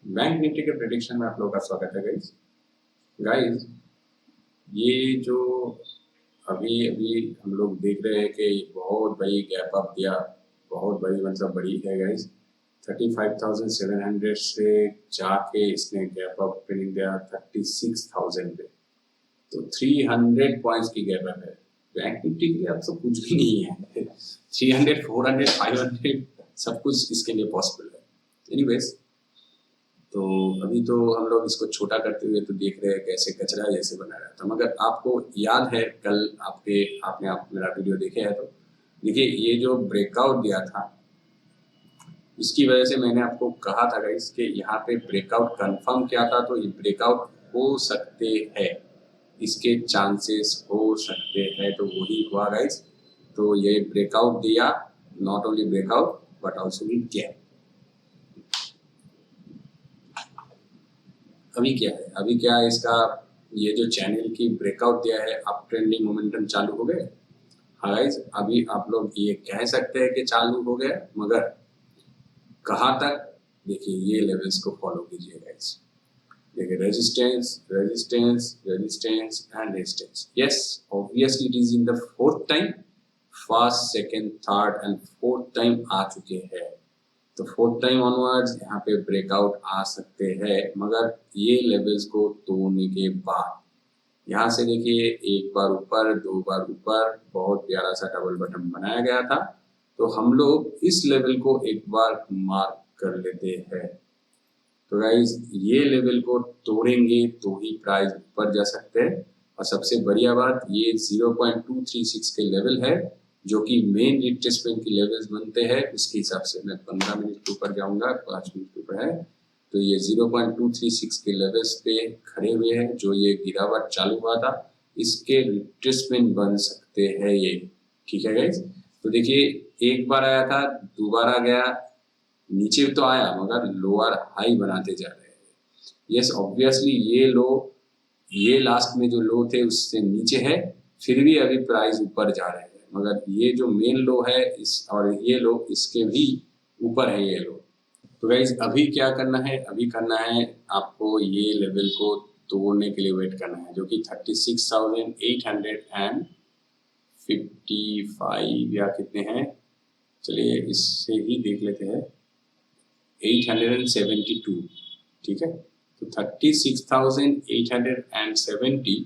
Bank Nifty के prediction में आप लोगों का स्वागत है गाइस। गाइस, ये जो अभी अभी हम लोग देख रहे हैं कि बहुत बड़ी गैप अप दिया, बहुत बड़ी मतलब बड़ी है गाइस। 35,700 से जाके इसने गैप अप फिनिंग दिया 36,000 पे, तो 300 पॉइंट्स की गैप अप है। बैंक निफ्टी के लिए अब तो कुछ भी नहीं है। 300, 400, 500 सब कुछ इसके लिए पॉसिबल है। एनीवेज, तो अभी तो हम लोग इसको छोटा करते हुए तो देख रहे हैं कैसे कचरा जैसे बना रहा था। मगर आपको याद है कल आपने मेरा वीडियो देखे है तो देखिए, ये जो ब्रेकआउट दिया था इसकी वजह से मैंने आपको कहा था गाइस कि यहाँ पे ब्रेकआउट कंफर्म किया था, तो ये ब्रेकआउट हो सकते हैं, इसके चांसेस हो सकते हैं, तो वही हुआ गाइस। तो ये ब्रेकआउट दिया, not only breakout but also we gap. अभी क्या है इसका, ये जो चैनल की ब्रेकआउट दिया है, अप ट्रेंडिंग मोमेंटम चालू हो गए। हाँ गाइस, अभी आप लोग ये कह सकते हैं कि चालू हो गया, मगर कहाँ तक? देखिए, ये लेवल्स को फॉलो कीजिए गाइस। देखिए, resistance resistance resistance and resistance. Yes, obviously it is in the fourth time, first second third and fourth time आ चुके हैं। तो फोर्थ टाइम ऑनवर्ड्स यहाँ पे ब्रेकआउट आ सकते हैं, मगर ये लेवल्स को तोड़ने के बाद यहाँ से देखिए, एक बार ऊपर, दो बार ऊपर, बहुत प्यारा सा डबल बटन बनाया गया था। तो हम लोग इस लेवल को एक बार मार्क कर लेते हैं। तो गाइस, ये लेवल को तोड़ेंगे तो ही प्राइस ऊपर जा सकते हैं। और सबसे बढ़िया बात, ये 0.236 के लेवल है जो कि मेन रिट्रेसमेंट की लेवल्स बनते हैं। उसके हिसाब से मैं 15 मिनट के ऊपर जाऊंगा, 5 मिनट के ऊपर है, तो ये 0.236 के लेवल्स पे खड़े हुए हैं। जो ये गिरावट चालू हुआ था, इसके रिट्रेसमेंट बन सकते हैं ये। ठीक है गाइस, तो देखिए, एक बार आया था, दोबारा गया, नीचे तो आया मगर लोअर हाई बनाते जा रहे हैं। यस, ऑब्वियसली ये लास्ट में जो लो थे उससे नीचे है, फिर भी अभी प्राइस ऊपर जा रहे हैं। मगर ये जो मेन लो है इस और ये लो, इसके भी ऊपर है ये लो। तो गाइज, अभी क्या करना है? अभी करना है आपको ये लेवल को तोड़ने के लिए वेट करना है, जो कि 36,855 या कितने हैं, चलिए इससे ही देख लेते हैं, 872। ठीक है, तो 36,870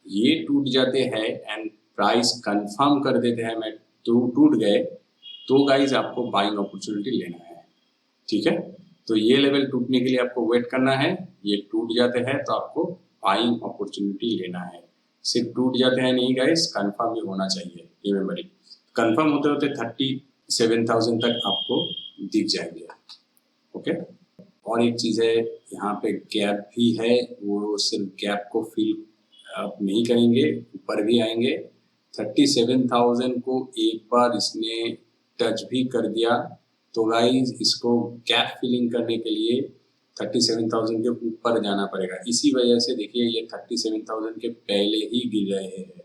ये टूट जाते हैं एंड प्राइस कंफर्म कर देते हैं मैं टूट गए, तो गाइज आपको बाइंग अपॉर्चुनिटी लेना है। ठीक है, तो ये लेवल टूटने के लिए आपको वेट करना है। ये टूट जाते हैं तो आपको बाइंग अपॉर्चुनिटी लेना है। सिर्फ टूट जाते हैं नहीं गाइस, कंफर्म भी होना चाहिए। रिमेंबर इट, कंफर्म होते होते 37,000 तक आपको दिख जाएंगे। ओके, और एक चीज़ है, यहाँ पे गैप भी है, वो सिर्फ गैप को फिल आप नहीं करेंगे, ऊपर भी आएंगे। 37,000 को एक बार इसने टच भी कर दिया तो गाइज, इसको गैप फिलिंग करने के लिए 37,000 के ऊपर जाना पड़ेगा। इसी वजह से देखिए, ये 37,000 के पहले ही गिर रहे हैं।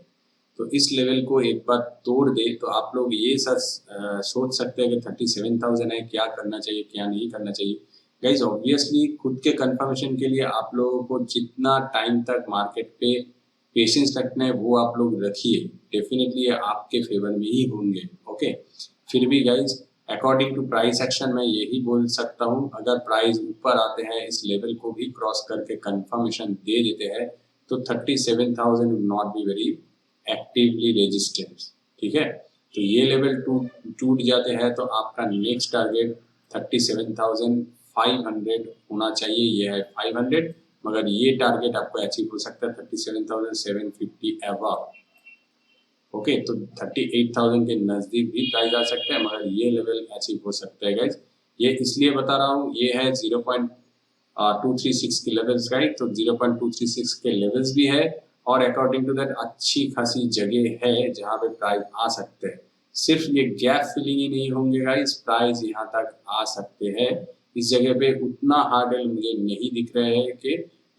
तो इस लेवल को एक बार तोड़ दे तो आप लोग ये सोच सकते हैं कि 37,000 है, क्या करना चाहिए क्या नहीं करना चाहिए। गाइज, ऑब्वियसली खुद के कंफर्मेशन के लिए आप लोगों को जितना टाइम तक मार्केट पे पेशेंस रखना है वो आप लोग रखिए, डेफिनेटली आपके फेवर में ही होंगे। ओके, फिर भी guys, according to price action मैं यही बोल सकता हूँ, अगर प्राइस ऊपर आते हैं, इस लेवल को भी क्रॉस करके कंफर्मेशन दे देते हैं, तो 37,000 will not be very actively resistance. ठीक है, तो ये लेवल टूट जाते हैं तो आपका नेक्स्ट टारगेट 37,500 होना चाहिए। ये है 500, मगर ये टारगेट आपको अचीव हो सकता है 37,750 एवब। ओके, तो 38,000 के नजदीक भी प्राइस आ सकते हैं, मगर ये लेवल अचीव हो सकता है गाइज। ये इसलिए बता रहा हूँ, ये है 0.236 के लेवल्स गाइज, तो 0.236 के लेवल्स भी है, और अकॉर्डिंग टू दैट अच्छी खासी जगह है जहाँ पे प्राइस आ सकते हैं। सिर्फ ये गैप फिलिंग ही नहीं होंगे गाइस, प्राइस यहाँ तक आ सकते हैं। इस जगह पे उतना हार्डल मुझे नहीं दिख रहे हैं कि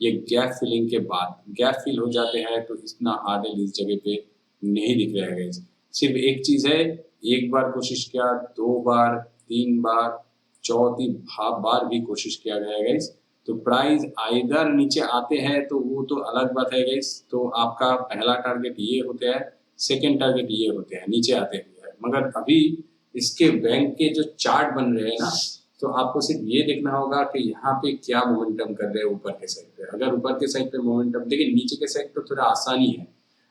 ये गैप फिलिंग के बाद गैप फिल हो जाते हैं, तो इतना हार्डल इस जगह पे नहीं दिख रहा है गाइस। सिर्फ एक चीज है, एक बार कोशिश किया, दो बार, तीन बार, चौथी बार भी कोशिश किया गया है गाइस, तो प्राइस आइदर नीचे आते हैं तो वो तो अलग बात है गाइस, तो आपका पहला टारगेट ये होता है, सेकंड टारगेट ये होते हैं, नीचे आते भी है। मगर अभी इसके बैंक के जो चार्ट बन रहे हैं ना, तो आपको सिर्फ ये देखना होगा कि यहाँ पे क्या मोमेंटम कर रहे हैं ऊपर के साइड पे। अगर ऊपर के साइड पे मोमेंटम, देखिए नीचे के साइड पे थोड़ा आसानी है।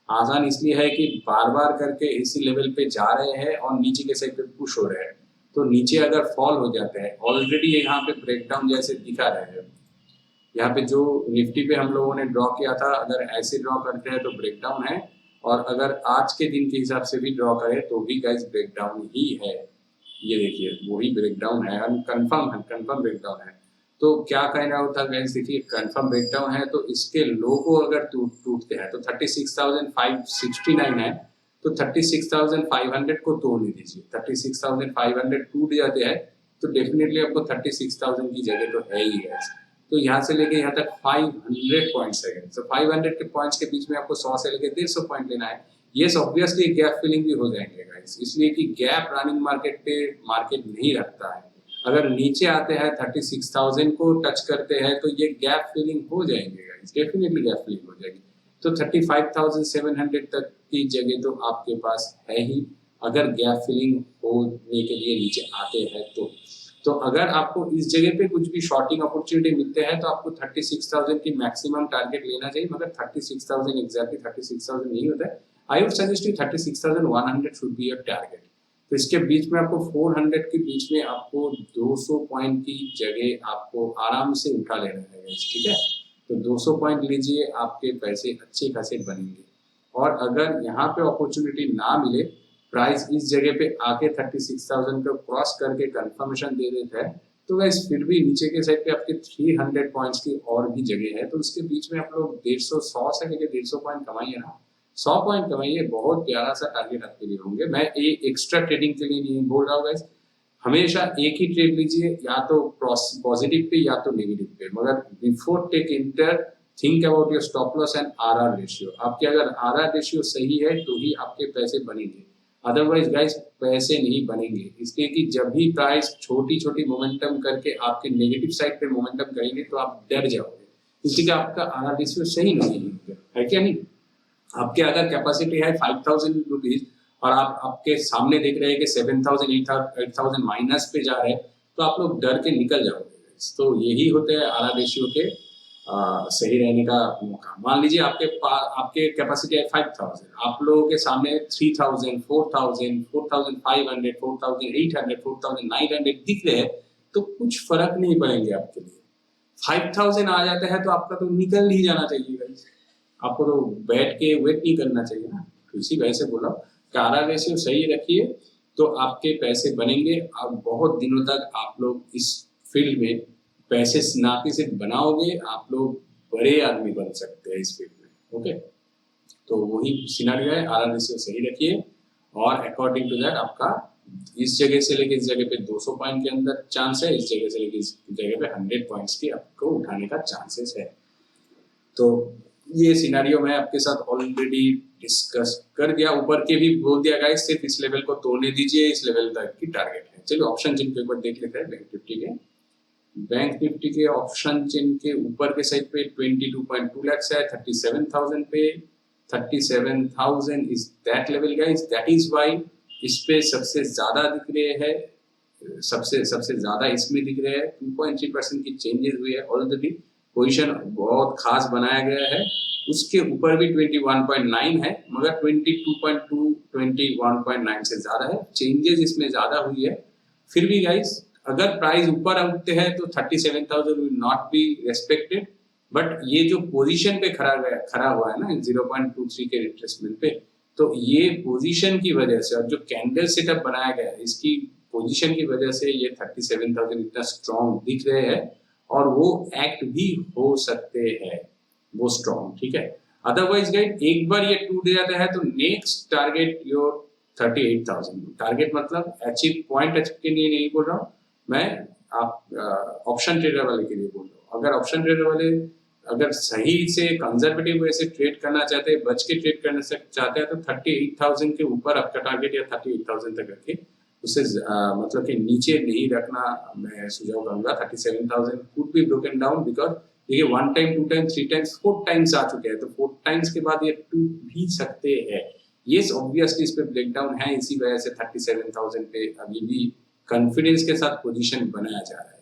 आसान इसलिए है कि बार बार करके इसी लेवल पे जा रहे हैं और नीचे के साइड पे पुश हो रहे हैं। तो नीचे अगर फॉल हो जाते हैं, ऑलरेडी यहाँ पे ब्रेकडाउन जैसे दिखा रहे हैं, यहाँ पे जो निफ्टी पे हम लोगों ने ड्रॉ किया था, अगर ऐसे ड्रॉ करते हैं तो ब्रेकडाउन है, और अगर आज के दिन के हिसाब से भी ड्रॉ करें तो भी गाइस ब्रेकडाउन ही है। ये देखिए वही ब्रेकडाउन है, कंफर्म ब्रेकडाउन है। तो क्या कहना होता है गाइस, देखिए कंफर्म ब्रेकडाउन है तो इसके लो को अगर टूटते हैं तो 36,569 है, तो 36,500 को तोड़ने दीजिए। 36,500 टूट जाते हैं तो डेफिनेटली आपको 36,000 की जगह तो है ही है। तो यहाँ से लेके यहाँ तक 500 पॉइंट्स है, तो 500 के पॉइंट्स के बीच में आपको 100 से लेके 150 पॉइंट लेना है। ये ऑब्वियसली गैप फिलिंग भी हो जाएंगे गाइस, इसलिए कि गैप रनिंग मार्केट पे मार्केट नहीं रखता है। अगर नीचे आते हैं 36,000 को टच करते हैं तो ये गैप फिलिंग हो जाएंगे गाइस, डेफिनेटली गैप फिलिंग हो जाएगी। तो 35,700 तक की जगह तो आपके पास है ही, अगर गैप फिलिंग होने के लिए नीचे आते हैं तो अगर आपको इस जगह पे कुछ भी शॉर्टिंग अपॉर्चुनिटी मिलते हैं तो आपको 36,000 की मैक्सिमम टारगेट लेना चाहिए। मगर 36,000 एग्जैक्टली 36,000 नहीं होता है। I would suggest 36,100 should be your target. तो इसके बीच में आपको 400 के बीच में आपको 200 पॉइंट की जगह आपको आराम से उठा लेना है, ठीक है। तो 200 पॉइंट लीजिए, आपके पैसे अच्छे खासे बनेंगे। और अगर यहाँ पे अपॉर्चुनिटी ना मिले, प्राइस इस जगह पे आके 36,000 को क्रॉस करके कंफर्मेशन दे देता है, तो गाइस फिर भी नीचे के साइड पे आपके 300 पॉइंट्स की और भी जगह है। तो उसके बीच में आप लोग 100 से लेके 150 पॉइंट कमाइए ना, 100 पॉइंट कमाइए, बहुत प्यारा सा टारगेट आपके लिए होंगे। मैं एक्स्ट्रा ट्रेडिंग के लिए नहीं बोल रहा हूँ गाइस, हमेशा एक ही ट्रेड लीजिए, या तो पॉजिटिव पे या तो नेगेटिव पे। मगर before take enter think about your stop loss and RR ratio. आपके अगर आरआर रेशियो सही है तो ही आपके पैसे बनेंगे, अदरवाइज गाइस पैसे नहीं बनेंगे। इसलिए कि जब भी प्राइस छोटी छोटी मोमेंटम करके आपके नेगेटिव साइड पे मोमेंटम करेंगे तो आप डर जाओगे, इसलिए कि आपका आरआर रेशियो सही नहीं है क्या नहीं। आपके अगर कैपेसिटी है 5,000 रुपीज और आप आपके सामने देख रहे हैं कि 7,000 8,000 माइनस पे जा रहे हैं, तो आप लोग डर के निकल जाओगे। तो यही होते हैं आरआर रेशियो के सही रहने का मौका। मान लीजिए आपके कैपेसिटी है 5,000, आप लोगों के सामने 3,000 4,000 4,500 4,800 4,900 दिख रहे हैं, तो कुछ फर्क नहीं पड़ेंगे आपके लिए। 5,000 आ जाता है तो आपका तो निकल ही जाना चाहिए गाइस, आपको तो बैठ के वेट नहीं करना चाहिए ना। तो इसी वजह से बोला कि आरआर रेशियो सही रखिए तो आपके पैसे बनेंगे। अब बहुत दिनों तक आप लोग इस फील्ड में पैसे ना कि सिर्फ बनाओगे, आप लोग बड़े आदमी बन सकते हैं इस फील्ड में। ओके, तो वही सिनेरियो है, आरआर रेशियो सही रखिए और अकॉर्डिंग टू दैट आपका इस जगह से लेके इस जगह पे 200 पॉइंट के अंदर चांस है, इस जगह से लेके इस जगह पे 100 पॉइंट्स की आपको उठाने का चांसेस है। तो ये सिनेरियो मैं आपके साथ ऑलरेडी डिस्कस कर दिया, ऊपर के भी बोल दिया गाइस, सिर्फ इस लेवल को तोड़ने दीजिए, इस लेवल तक की टारगेट है। चलिए ऑप्शन चेन के ऊपर देख लेते हैं बैंक निफ्टी के। बैंक निफ्टी के ऑप्शन चेन के ऊपर के साइड पे 22.2 लाख है, 37,000 पे 37,000 is that level guys, that is why इस पे सबसे ज्यादा दिख रहे हैं, सबसे ज्यादा इसमें दिख रहे हैं। 2.3% की चेंजेस हुई है ऑलरेडी, पोजीशन बहुत खास बनाया गया है। उसके ऊपर भी 21.9 है, मगर 22.2 21.9 से ज्यादा है, चेंजेस इसमें ज्यादा हुई है। फिर भी गाइस अगर प्राइस ऊपर उठते हैं तो 37,000 will not be respected, but ये जो पोजीशन पे खड़ा हुआ है ना 0.23 के रिट्रेसमेंट पे, तो ये पोजीशन की वजह से और जो कैंडल सेटअप बनाया गया है इसकी पोजीशन की वजह से ये 37,000 इतना स्ट्रॉन्ग दिख रहे हैं, और वो एक्ट भी हो सकते हैं वो स्ट्रॉन्ग, ठीक है। अदरवाइज गाइड एक बार ये टूट जाता है तो नेक्स्ट टारगेट योर 38,000। टारगेट मतलब अचीव पॉइंट अचीव के लिए नहीं बोल रहा हूँ मैं, आप ऑप्शन ट्रेडर वाले के लिए बोल रहा हूँ। अगर ऑप्शन ट्रेडर वाले अगर सही से कंजर्वेटिव वे से ट्रेड करना चाहते हैं, बच के ट्रेड करना चाहते हैं, तो 38,000 के ऊपर आपका टारगेट या 38,000 तक रखिए। उससे मतलब कि नीचे नहीं रखना मैं सुझाव करूंगा। 37,000 could be broken down because देखिए 1 टाइम 2 टाइम 3 टाइम्स 4 टाइम्स आ चुके हैं, तो 4 टाइम्स के बाद ये टूट भी सकते हैं। ये ऑब्वियसली इस पे ब्रेकडाउन है, इसी वजह से 37,000 पे अभी भी कॉन्फिडेंस के साथ पोजीशन बनाया जा रहा है।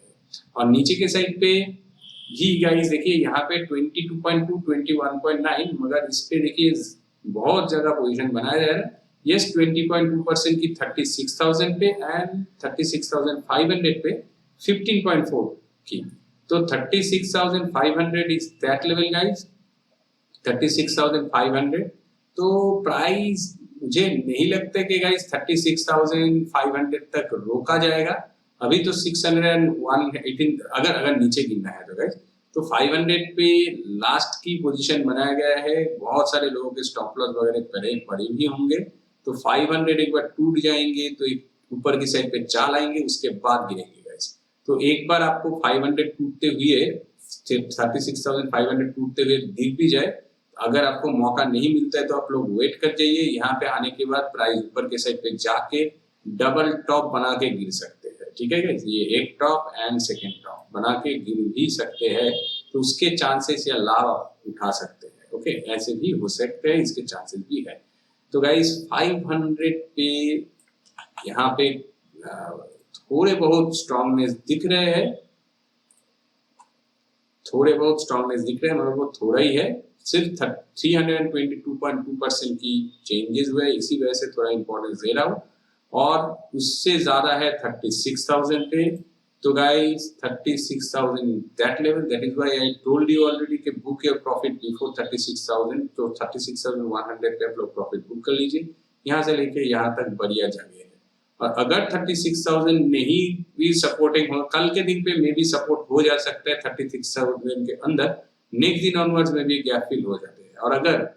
और नीचे के साइड पे जी गाइस देखिए यहाँ पे 22.2 21.9, मगर इस पे देखिए बहुत जगह पोजीशन बनाया जा रहा है। यस 20.2% की 36,000 पे एंड 36,500 पे 15.4 की। तो 36,500 इज दैट लेवल गाइस, 36,500। तो प्राइस मुझे नहीं लगता कि गाइस 36,500 तक रोका जाएगा। अभी तो 618 अगर नीचे गिरना है तो गाइस, तो 500 पे लास्ट की पोजीशन बनाया गया है। बहुत सारे लोगों के स्टॉप लॉस वगैरह पड़े भी होंगे। तो 500 एक बार टूट जाएंगे तो एक ऊपर की साइड पे चाल आएंगे, उसके बाद गिरेंगे गाइस। तो एक बार आपको 500 टूटते हुए 36,500 टूटते हुए दिख भी जाए, अगर आपको मौका नहीं मिलता है तो आप लोग वेट कर जाइए। यहाँ पे आने के बाद प्राइस ऊपर के साइड पे जाके डबल टॉप बना के गिर सकते हैं। ठीक है गाइस, ये एक टॉप एंड सेकेंड टॉप बना के गिर भी सकते हैं, तो उसके चांसेस या लाभ आप उठा सकते हैं। ओके, ऐसे भी हो सकते हैं, इसके चांसेस भी है। तो गाइस 500 पे यहाँ पे थोड़े बहुत स्ट्रॉन्गनेस दिख रहे हैं, थोड़े बहुत स्ट्रॉन्गनेस दिख रहे हैं, मगर वो थोड़ा ही है। सिर्फ 322.2% की चेंजेस हुए, इसी वजह से थोड़ा इंपॉर्टेंस दे रहा हूँ। और उससे ज्यादा है 36,000 पे। तो guys 36,000 that level, that is why I told you already कि बुक योर प्रॉफिट बिफोर 36,000। तो 36,100 पे आप लोग प्रॉफिट बुक कर लीजिए। यहाँ से लेके यहाँ तक बढ़िया जगह है। और अगर 36,000 नहीं भी सपोर्टिंग हो, कल के दिन पे मे भी सपोर्ट हो जा सकता है 36,000 के अंदर। नेक्स्ट दिन ऑनवर्ड्स में भी गैप फिल हो जाते हैं। और अगर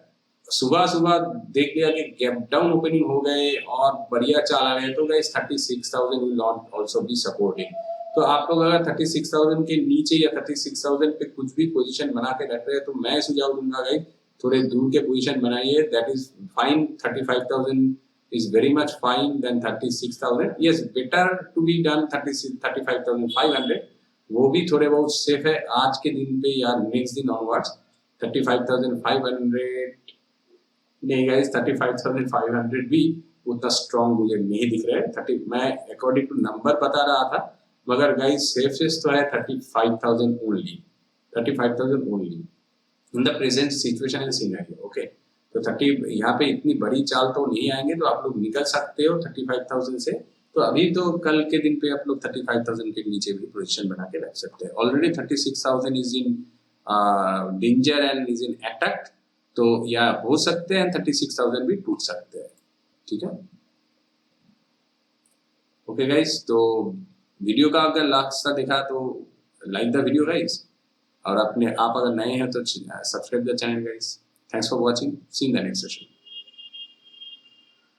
सुबह सुबह देख लिया कि गैप डाउन ओपनिंग हो गए और बढ़िया चाल आ रहे हैं, तो guys 36,000 will not also be supporting. तो आप लोग अगर 36,000 के नीचे या 36,000 पे कुछ भी पोजीशन बना के रख रहे हैं, तो मैं सुझाव दूंगा गाइस थोड़े दूर के पोजीशन बनाइए। That is fine, 35,000 is very much fine than 36,000. Yes, better to be done 35,500, वो भी थोड़े बहुत सेफ है आज के दिन पे या नेक्स्ट दिन ऑनवर्ड्स। 35,500 नहीं गाइस, 35,500 भी उतना स्ट्रॉन्ग मुझे नहीं दिख रहा है। 30 मैं अकॉर्डिंग टू नंबर बता रहा था, मगर गाइस सेफेस्ट तो है 35,000 only, 35,000 only in the present situation and scenario. Okay, तो 30 यहाँ पे इतनी बड़ी चाल तो नहीं आएंगे, तो आप लोग निकल सकते हो 35,000 से। तो अभी तो कल के दिन पे आप लोग 35,000 के नीचे भी पोजीशन बना के रख सकते हैं। Already 36,000 is in danger and is in attack, तो या हो सकते हैं 36,000 भी टूट सकते हैं। ठीक है, ओके गाइस, तो वीडियो का अगर लास्ट तक देखा तो लाइक द वीडियो गाइस, और अपने आप अगर नए हैं तो subscribe the channel guys. Thanks for watching. See you in the next session.